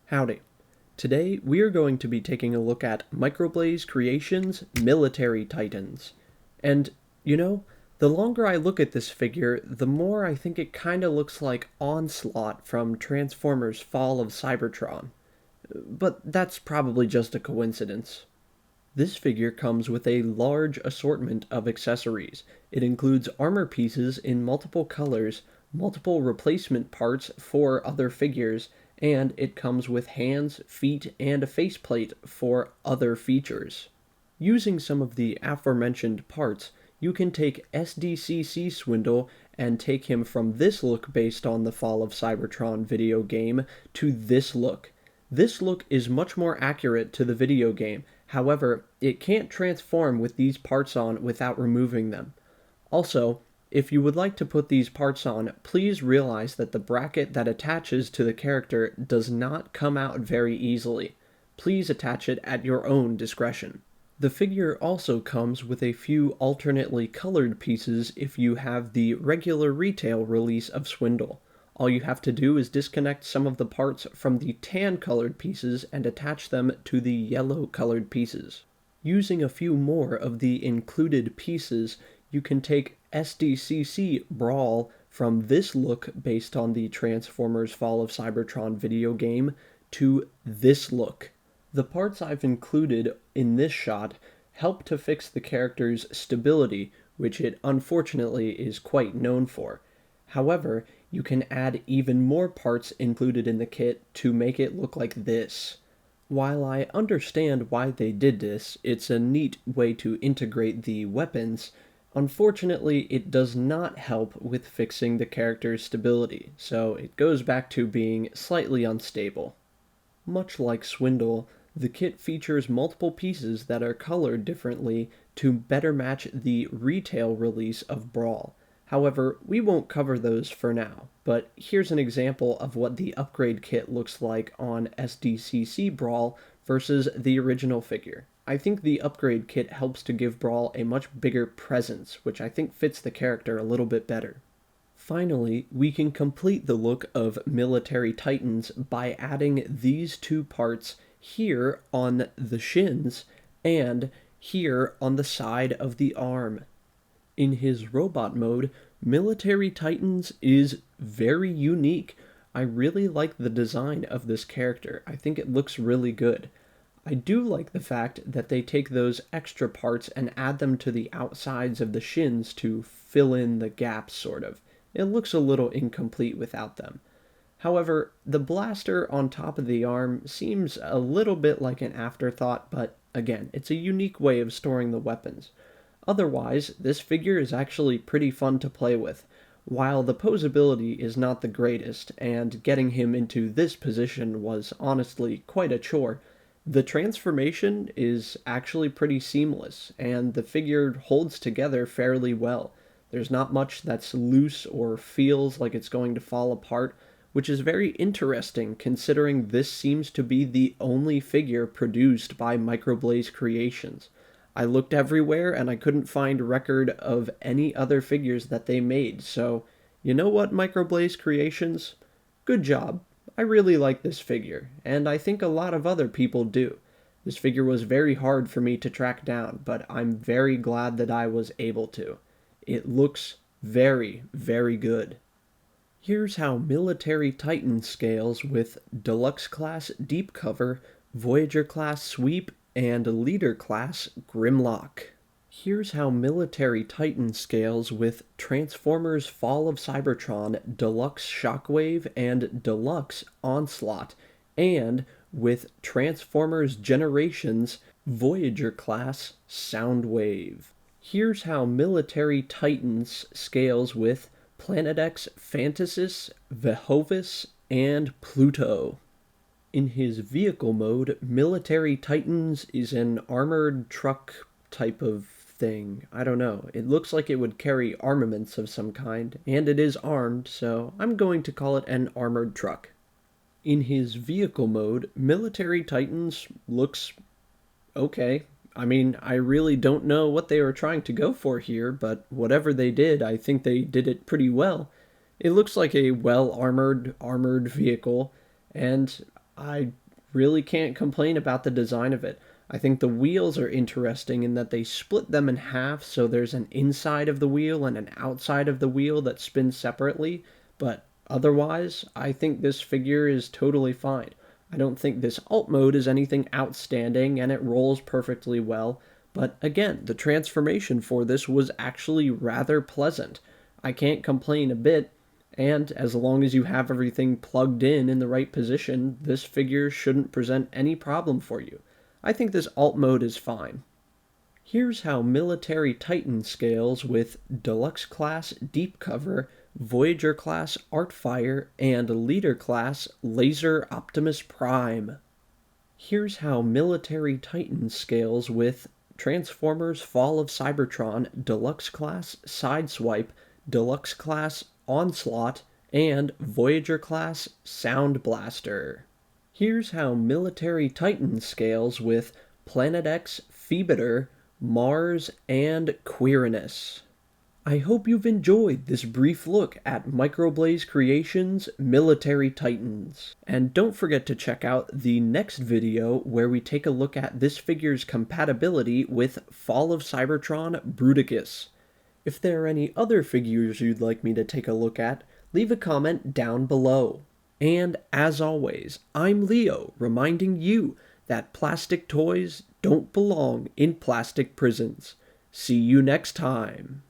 Howdy. Today we are going to be taking a look at Microblaze Creations Military Titans. And, the longer I look at this figure, the more I think it kinda looks like Onslaught from Transformers Fall of Cybertron. But that's probably just a coincidence. This figure comes with a large assortment of accessories. It includes armor pieces in multiple colors, multiple replacement parts for other figures, and it comes with hands, feet, and a faceplate for other features. Using some of the aforementioned parts, you can take SDCC Swindle and take him from this look based on the Fall of Cybertron video game to this look. This look is much more accurate to the video game, however, it can't transform with these parts on without removing them. Also, if you would like to put these parts on, please realize that the bracket that attaches to the character does not come out very easily. Please attach it at your own discretion. The figure also comes with a few alternately colored pieces if you have the regular retail release of Swindle. All you have to do is disconnect some of the parts from the tan-colored pieces and attach them to the yellow-colored pieces. Using a few more of the included pieces, you can take SDCC Brawl from this look based on the Transformers Fall of Cybertron video game to this look. The parts I've included in this shot help to fix the character's stability, which it unfortunately is quite known for. However, you can add even more parts included in the kit to make it look like this. While I understand why they did this, it's a neat way to integrate the weapons. Unfortunately, it does not help with fixing the character's stability, so it goes back to being slightly unstable. Much like Swindle, the kit features multiple pieces that are colored differently to better match the retail release of Brawl. However, we won't cover those for now, but here's an example of what the upgrade kit looks like on SDCC Brawl versus the original figure. I think the upgrade kit helps to give Brawl a much bigger presence, which I think fits the character a little bit better. Finally, we can complete the look of Military Titans by adding these two parts here on the shins and here on the side of the arm. In his robot mode, Military Titans is very unique. I really like the design of this character. I think it looks really good. I do like the fact that they take those extra parts and add them to the outsides of the shins to fill in the gaps, sort of. It looks a little incomplete without them. However, the blaster on top of the arm seems a little bit like an afterthought, but again, it's a unique way of storing the weapons. Otherwise, this figure is actually pretty fun to play with. While the posability is not the greatest, and getting him into this position was honestly quite a chore, the transformation is actually pretty seamless, and the figure holds together fairly well. There's not much that's loose or feels like it's going to fall apart, which is very interesting considering this seems to be the only figure produced by Microblaze Creations. I looked everywhere and I couldn't find a record of any other figures that they made, so you know what, Microblaze Creations? Good job. I really like this figure, and I think a lot of other people do. This figure was very hard for me to track down, but I'm very glad that I was able to. It looks very, very good. Here's how Military Titan scales with Deluxe Class Deep Cover, Voyager Class Sweep, and Leader Class Grimlock. Here's how Military Titan scales with Transformers Fall of Cybertron Deluxe Shockwave and Deluxe Onslaught, and with Transformers Generations Voyager Class Soundwave. Here's how Military Titans scales with Planet X Fantasis, Vehovis, and Pluto. In his vehicle mode, Military Titans is an armored truck type of thing. I don't know. It looks like it would carry armaments of some kind, and it is armed, so I'm going to call it an armored truck. In his vehicle mode, Military Titans looks okay. I mean, I really don't know what they were trying to go for here, but whatever they did, I think they did it pretty well. It looks like a well-armored vehicle, and I really can't complain about the design of it. I think the wheels are interesting in that they split them in half so there's an inside of the wheel and an outside of the wheel that spins separately, but otherwise, I think this figure is totally fine. I don't think this alt mode is anything outstanding and it rolls perfectly well, but again, the transformation for this was actually rather pleasant. I can't complain a bit, and as long as you have everything plugged in the right position, this figure shouldn't present any problem for you. I think this alt mode is fine. Here's how Military Titan scales with Deluxe Class Deep Cover, Voyager Class Artfire, and Leader Class Laser Optimus Prime. Here's how Military Titan scales with Transformers Fall of Cybertron Deluxe Class Sideswipe, Deluxe Class Onslaught, and Voyager Class Sound Blaster. Here's how Military Titan scales with Planet X Phoebiter, Mars, and Queerness. I hope you've enjoyed this brief look at Microblaze Creations' Military Titans. And don't forget to check out the next video where we take a look at this figure's compatibility with Fall of Cybertron Bruticus. If there are any other figures you'd like me to take a look at, leave a comment down below. And as always, I'm Leo, reminding you that plastic toys don't belong in plastic prisons. See you next time.